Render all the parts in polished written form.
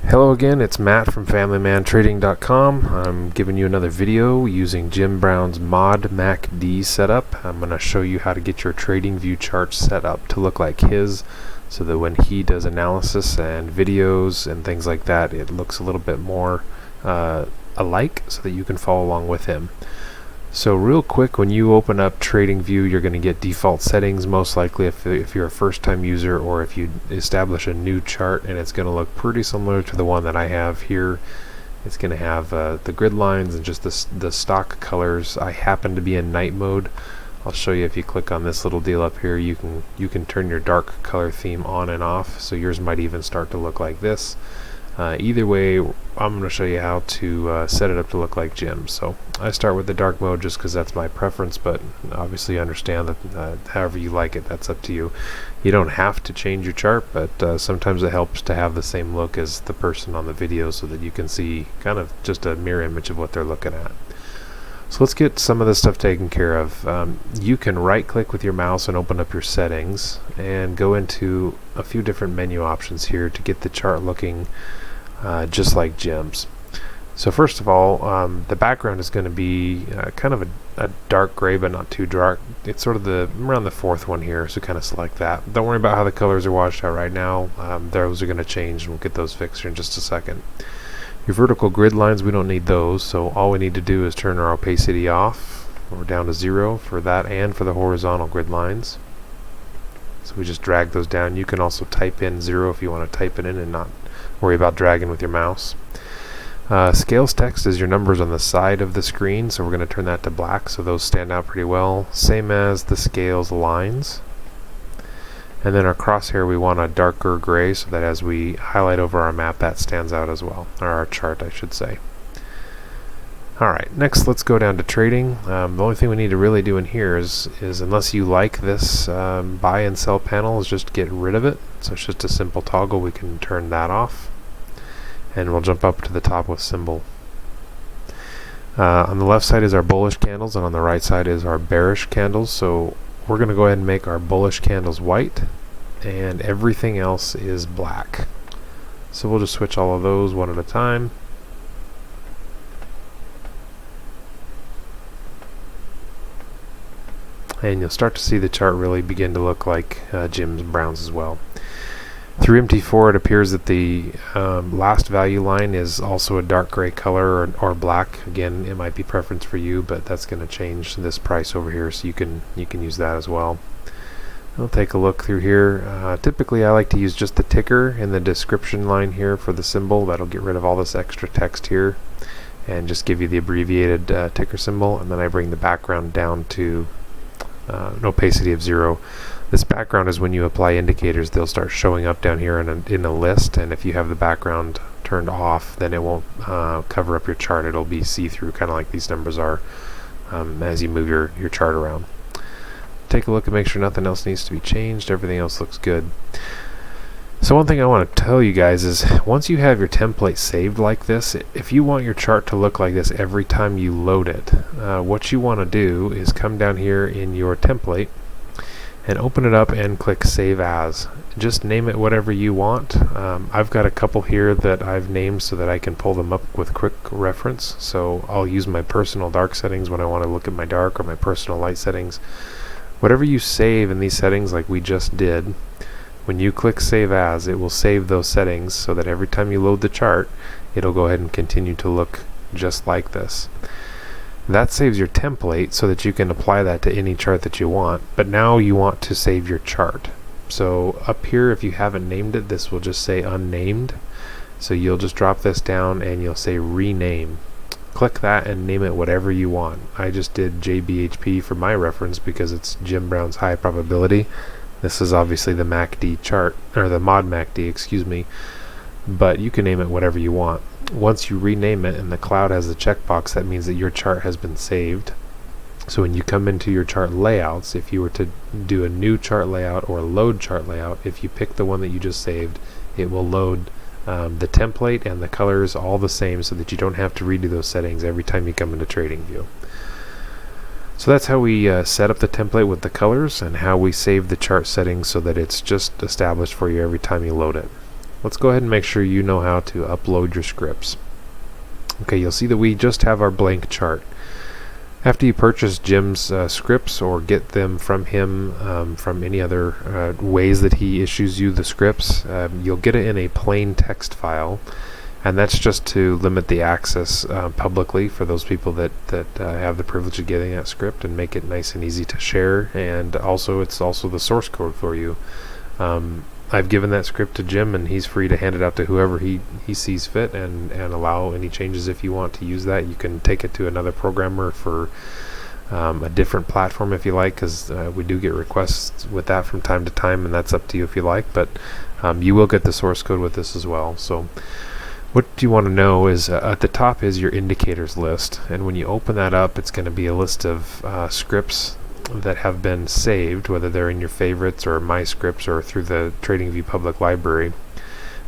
Hello again, it's Matt from FamilyManTrading.com. I'm giving you another video using Jim Brown's Mod MACD setup. I'm going to show you how to get your TradingView chart set up to look like his, so that when he does analysis and videos and things like that, it looks a little bit more alike so that you can follow along with him. So real quick, when you open up TradingView, you're going to get default settings, most likely if you're a first-time user, or if you establish a new chart, and it's going to look pretty similar to the one that I have here. It's going to have the grid lines and just the stock colors. I happen to be in night mode. I'll show you if you click on this little deal up here, you can turn your dark color theme on and off, so yours might even start to look like this. Either way, I'm going to show you how to set it up to look like Jim's. So I start with the dark mode just because that's my preference, but obviously understand that however you like it, that's up to you. You don't have to change your chart, but sometimes it helps to have the same look as the person on the video so that you can see kind of just a mirror image of what they're looking at. So let's get some of this stuff taken care of. You can right click with your mouse and open up your settings and go into a few different menu options here to get the chart looking just like Jim's. So first of all, the background is going to be kind of a dark gray, but not too dark. It's sort of around the fourth one here, so kind of select that. Don't worry about how the colors are washed out right now. Those are going to change, and we'll get those fixed here in just a second. Your vertical grid lines, we don't need those, so all we need to do is turn our opacity off. We're down to 0 for that and for the horizontal grid lines. So we just drag those down. You can also type in 0 if you want to type it in and not worry about dragging with your mouse. Scales text is your numbers on the side of the screen, so we're going to turn that to black so those stand out pretty well. Same as the scales lines. And then our crosshair, we want a darker gray so that as we highlight over our map, that stands out as well, or our chart I should say. Alright, next let's go down to trading. The only thing we need to really do in here is unless you like this buy and sell panel, is just get rid of it. So it's just a simple toggle, we can turn that off. And we'll jump up to the top with symbol. On the left side is our bullish candles, and on the right side is our bearish candles. So we're going to go ahead and make our bullish candles white, and everything else is black. So we'll just switch all of those one at a time. And you'll start to see the chart really begin to look like Jim Brown's as well. Through MT4, it appears that the last value line is also a dark gray color or black. Again, it might be preference for you, but that's going to change this price over here, so you can use that as well. I'll take a look through here. Typically, I like to use just the ticker in the description line here for the symbol. That'll get rid of all this extra text here and just give you the abbreviated ticker symbol. And then I bring the background down to an opacity of 0. This background is when you apply indicators, they'll start showing up down here in a list, and if you have the background turned off, then it won't cover up your chart. It'll be see-through, kind of like these numbers are as you move your chart around. Take a look and make sure nothing else needs to be changed. Everything else looks good. So one thing I want to tell you guys is, once you have your template saved like this, if you want your chart to look like this every time you load it, what you want to do is come down here in your template and open it up and click Save As. Just name it whatever you want. I've got a couple here that I've named so that I can pull them up with quick reference. So I'll use my personal dark settings when I want to look at my dark, or my personal light settings. Whatever you save in these settings like we just did, when you click Save As, it will save those settings so that every time you load the chart, it'll go ahead and continue to look just like this. That saves your template so that you can apply that to any chart that you want, but now you want to save your chart. So up here, if you haven't named it, this will just say unnamed. So you'll just drop this down and you'll say rename. Click that and name it whatever you want. I just did JBHP for my reference because it's Jim Brown's high probability. This is obviously the MACD chart, or the Mod MACD, excuse me, but you can name it whatever you want. Once you rename it and the cloud has a checkbox, that means that your chart has been saved. So when you come into your chart layouts, if you were to do a new chart layout or load chart layout, if you pick the one that you just saved, it will load the template and the colors all the same, so that you don't have to redo those settings every time you come into TradingView. So that's how we set up the template with the colors, and how we save the chart settings so that it's just established for you every time you load it. let's go ahead and make sure you know how to upload your scripts. Okay, you'll see that we just have our blank chart. After you purchase Jim's scripts or get them from him from any other ways that he issues you the scripts, you'll get it in a plain text file, and that's just to limit the access publicly for those people that have the privilege of getting that script, and make it nice and easy to share. And also, it's also the source code for you. I've given that script to Jim, and he's free to hand it out to whoever he sees fit, and allow any changes if you want to use that. You can take it to another programmer for a different platform if you like, because we do get requests with that from time to time, and that's up to you if you like, but you will get the source code with this as well. So what you want to know is at the top is your indicators list, and when you open that up, it's going to be a list of scripts that have been saved, whether they're in your favorites or my scripts or through the TradingView public library.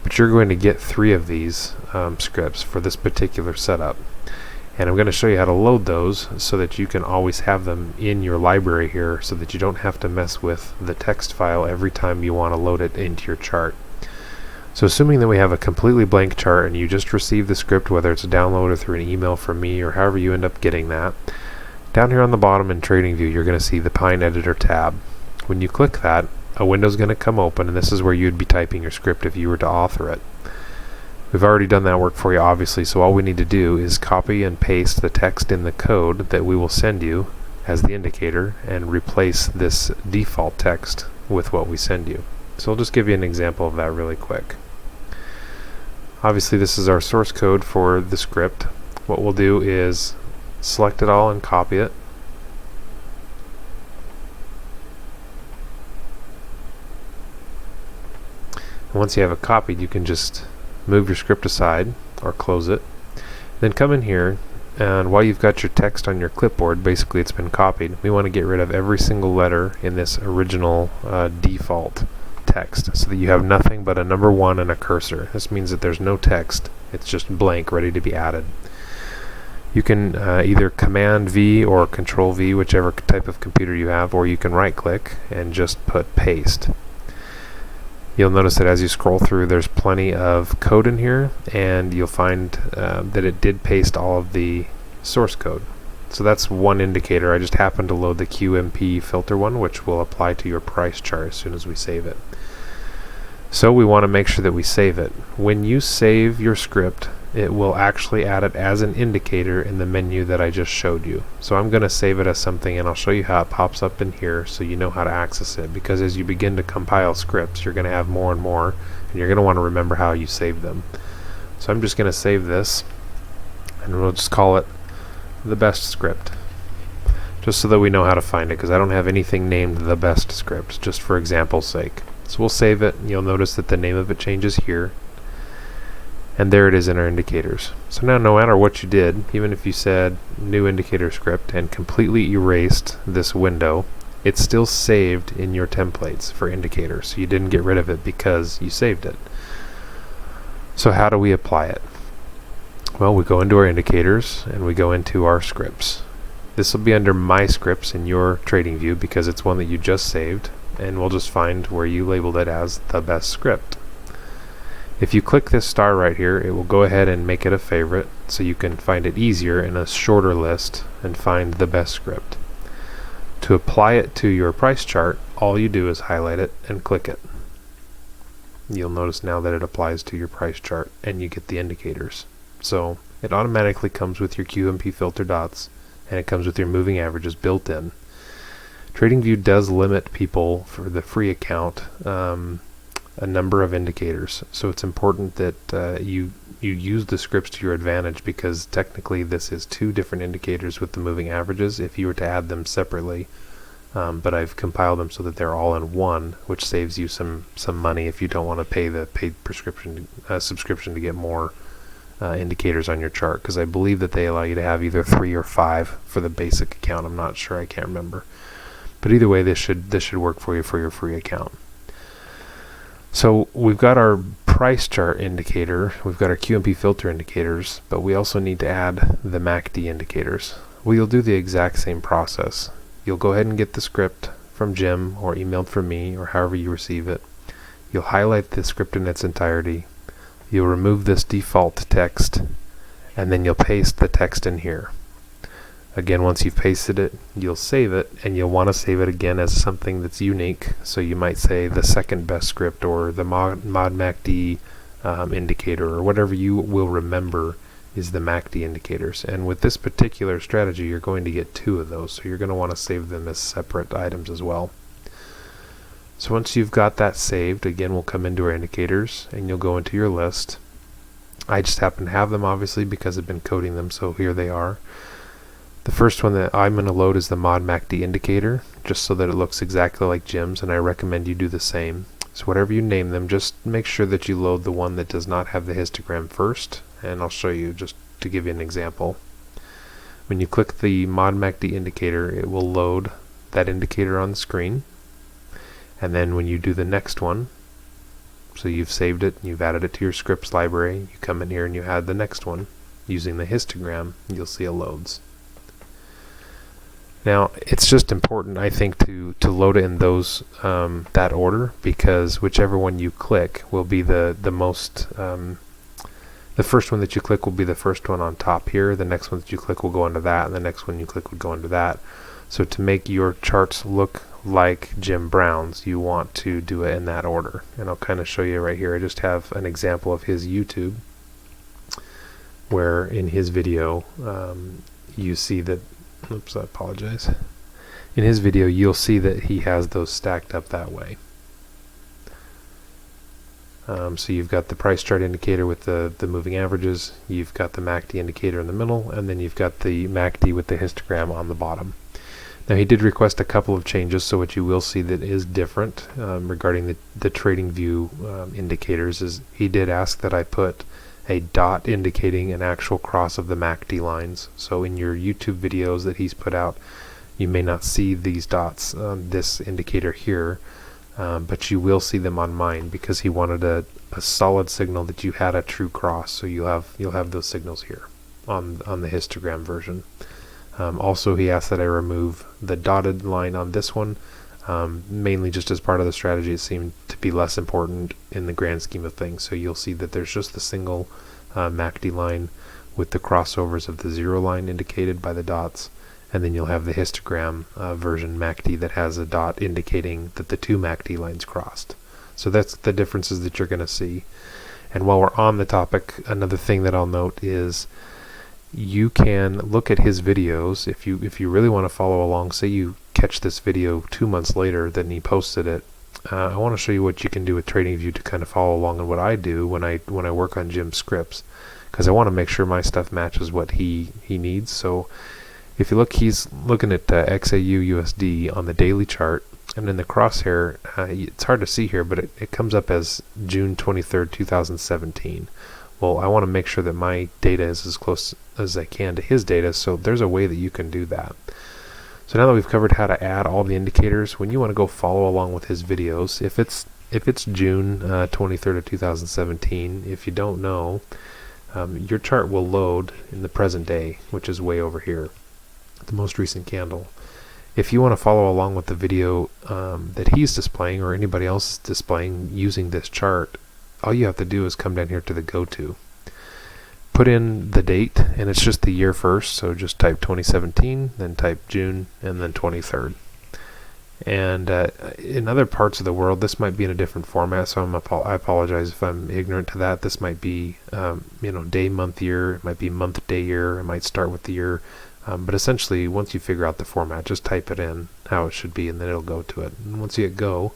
But you're going to get 3 of these scripts for this particular setup, and I'm going to show you how to load those so that you can always have them in your library here, so that you don't have to mess with the text file every time you want to load it into your chart. So assuming that we have a completely blank chart and you just received the script, whether it's a download or through an email from me or however you end up getting that, down here on the bottom in TradingView, you're going to see the Pine Editor tab. When you click that, a window is going to come open, and this is where you'd be typing your script if you were to author it. We've already done that work for you, obviously, so all we need to do is copy and paste the text in the code that we will send you as the indicator, and replace this default text with what we send you. So I'll just give you an example of that really quick. Obviously, this is our source code for the script. What we'll do is select it all and copy it. And once you have it copied, you can just move your script aside or close it. Then come in here, and while you've got your text on your clipboard, basically it's been copied, we want to get rid of every single letter in this original default text, so that you have nothing but a number 1 and a cursor. This means that there's no text, it's just blank, ready to be added. You can either Command V or Control V, whichever type of computer you have, or you can right click and just put paste. You'll notice that as you scroll through, there's plenty of code in here, and you'll find that it did paste all of the source code. So that's one indicator. I just happened to load the QMP filter one, which will apply to your price chart as soon as we save it. So we want to make sure that we save it. When you save your script, it will actually add it as an indicator in the menu that I just showed you. So I'm going to save it as something, and I'll show you how it pops up in here so you know how to access it, because as you begin to compile scripts, you're going to have more and more, and you're going to want to remember how you saved them. So I'm just going to save this, and we'll just call it the best script, just so that we know how to find it, because I don't have anything named the best script, just for example's sake. So we'll save it, and you'll notice that the name of it changes here, and there it is in our indicators. So now no matter what you did, even if you said new indicator script and completely erased this window, it's still saved in your templates for indicators. So you didn't get rid of it because you saved it. So how do we apply it? Well, we go into our indicators and we go into our scripts. This will be under My Scripts in your TradingView because it's one that you just saved, and we'll just find where you labeled it as the best script. If you click this star right here, it will go ahead and make it a favorite, so you can find it easier in a shorter list and find the best script. To apply it to your price chart, all you do is highlight it and click it. You'll notice now that it applies to your price chart and you get the indicators. So it automatically comes with your QMP filter dots, and it comes with your moving averages built in. TradingView does limit people for the free account a number of indicators, so it's important that you use the scripts to your advantage, because technically this is two different indicators with the moving averages if you were to add them separately, but I've compiled them so that they're all in one, which saves you some money if you don't want to pay the paid subscription to get more indicators on your chart, because I believe that they allow you to have either 3 or 5 for the basic account. I'm not sure, I can't remember, but either way this should work for you for your free account. So we've got our price chart indicator, we've got our QMP filter indicators, but we also need to add the MACD indicators. Well, you'll do the exact same process. You'll go ahead and get the script from Jim or emailed from me or however you receive it. You'll highlight the script in its entirety. You'll remove this default text, and then you'll paste the text in here. Again, once you've pasted it, you'll save it, and you'll want to save it again as something that's unique. So you might say the second best script, or the mod MACD indicator, or whatever you will remember is the MACD indicators. And with this particular strategy, you're going to get 2 of those, so you're going to want to save them as separate items as well. So once you've got that saved, again, we'll come into our indicators, and you'll go into your list. I just happen to have them, obviously, because I've been coding them, so here they are. The first one that I'm going to load is the mod MACD indicator, just so that it looks exactly like Jim's, and I recommend you do the same. So whatever you name them, just make sure that you load the one that does not have the histogram first, and I'll show you just to give you an example. When you click the mod MACD indicator, it will load that indicator on the screen, and then when you do the next one, so you've saved it, you've added it to your scripts library, you come in here and you add the next one using the histogram, you'll see it loads. Now, it's just important, I think, to load it in those that order, because whichever one you click will be the first one that you click will be the first one on top here. The next one that you click will go into that, and the next one you click will go into that. So to make your charts look like Jim Brown's, you want to do it in that order. And I'll kind of show you right here. I just have an example of his YouTube, where in his video you see that. Oops, I apologize. In his video, you'll see that he has those stacked up that way. So you've got the price chart indicator with the moving averages, you've got the MACD indicator in the middle, and then you've got the MACD with the histogram on the bottom. Now, he did request a couple of changes, so what you will see that is different regarding the trading view indicators is he did ask that I put a dot indicating an actual cross of the MACD lines. So in your YouTube videos that he's put out, you may not see these dots, this indicator here, but you will see them on mine, because he wanted a solid signal that you had a true cross. So you'll have those signals here on the histogram version. Also, he asked that I remove the dotted line on this one, mainly just as part of the strategy. It seemed to be less important in the grand scheme of things. So you'll see that there's just the single MACD line with the crossovers of the 0 line indicated by the dots, and then you'll have the histogram version MACD that has a dot indicating that the 2 MACD lines crossed. So that's the differences that you're going to see. And while we're on the topic, another thing that I'll note is you can look at his videos if you really want to follow along. Say you catch this video 2 months later than he posted it. I want to show you what you can do with TradingView to kind of follow along and what I do when I work on Jim's scripts, because I want to make sure my stuff matches what he needs. So if you look, he's looking at XAU USD on the daily chart, and in the crosshair, it's hard to see here, but it comes up as June 23rd, 2017. Well, I want to make sure that my data is as close as I can to his data, so there's a way that you can do that. So now that we've covered how to add all the indicators, when you want to go follow along with his videos, if it's June 23rd of 2017, if you don't know, your chart will load in the present day, which is way over here, the most recent candle. If you want to follow along with the video that he's displaying, or anybody else is displaying using this chart, all you have to do is come down here to the go-to, put in the date, and it's just the year first, so just type 2017, then type June, and then 23rd. And in other parts of the world, this might be in a different format, so I apologize if I'm ignorant to that. This might be day, month, year. It might be month, day, year. It might start with the year. But essentially, once you figure out the format, just type it in how it should be, and then it'll go to it. And once you hit go,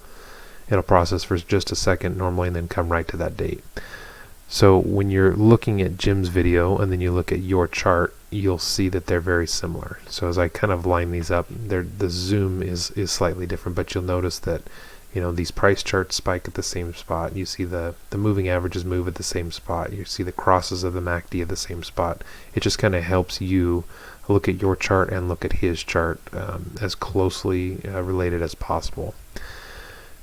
it'll process for just a second normally, and then come right to that date. So when you're looking at Jim's video and then you look at your chart, you'll see that they're very similar. So as I kind of line these up, the zoom is slightly different, but you'll notice that these price charts spike at the same spot. You see the moving averages move at the same spot. You see the crosses of the MACD at the same spot. It just kind of helps you look at your chart and look at his chart as closely related as possible.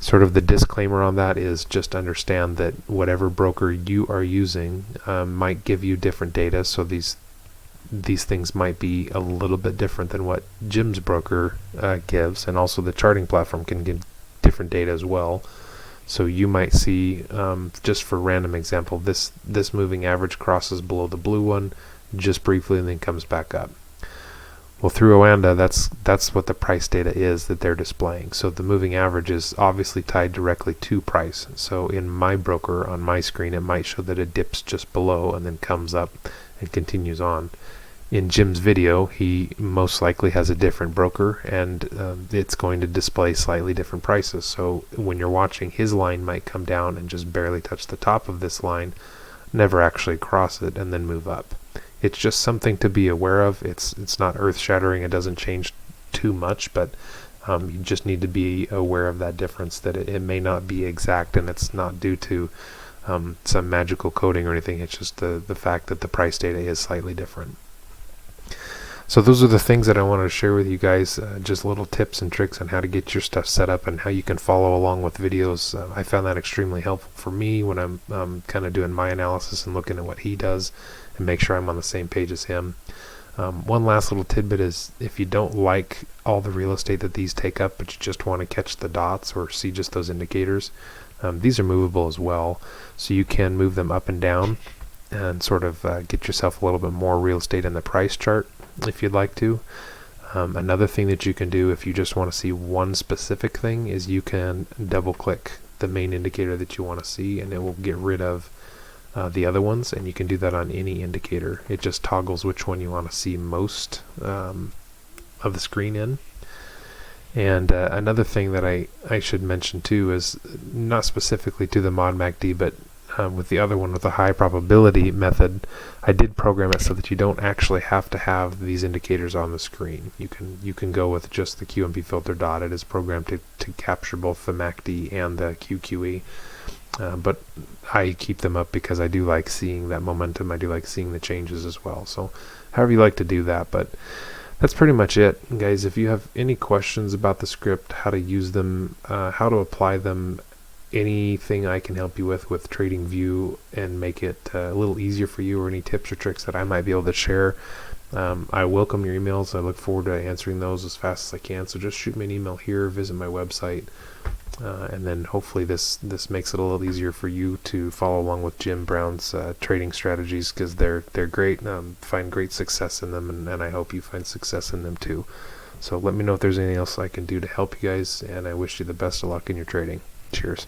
Sort of the disclaimer on that is just understand that whatever broker you are using might give you different data, so these things might be a little bit different than what Jim's broker gives, and also the charting platform can give different data as well. So you might see, just for random example, this moving average crosses below the blue one just briefly and then comes back up. Well, through Oanda, that's what the price data is that they're displaying. So the moving average is obviously tied directly to price. So in my broker on my screen, it might show that it dips just below and then comes up and continues on. In Jim's video, he most likely has a different broker, and it's going to display slightly different prices. So when you're watching, his line might come down and just barely touch the top of this line, never actually cross it, and then move up. It's just something to be aware of. It's not earth-shattering. It doesn't change too much, but you just need to be aware of that difference, that it may not be exact, and it's not due to some magical coding or anything. It's just the fact that the price data is slightly different. So those are the things that I wanted to share with you guys, just little tips and tricks on how to get your stuff set up and how you can follow along with videos. I found that extremely helpful for me when I'm kind of doing my analysis and looking at what he does and make sure I'm on the same page as him. One last little tidbit is, if you don't like all the real estate that these take up, but you just want to catch the dots or see just those indicators, these are movable as well. So you can move them up and down and sort of get yourself a little bit more real estate in the price chart if you'd like to. Another thing that you can do if you just want to see one specific thing is you can double click the main indicator that you want to see, and it will get rid of the other ones, and you can do that on any indicator. It just toggles which one you want to see most of the screen in. And another thing that I should mention too is, not specifically to the mod MACD, but with the other one, with the high probability method, I did program it so that you don't actually have to have these indicators on the screen. You can go with just the QMP filter dot. It is programmed to capture both the MACD and the QQE. But I keep them up because I do like seeing that momentum. I do like seeing the changes as well. So however you like to do that, but that's pretty much it, guys. If you have any questions about the script, how to use them, how to apply them, anything I can help you with TradingView and make it a little easier for you, or any tips or tricks that I might be able to share, I welcome your emails. I look forward to answering those as fast as I can. So just shoot me an email here, visit my website, and then hopefully this makes it a little easier for you to follow along with Jim Brown's trading strategies, because they're great. Find great success in them, and I hope you find success in them too. So let me know if there's anything else I can do to help you guys, and I wish you the best of luck in your trading. Cheers.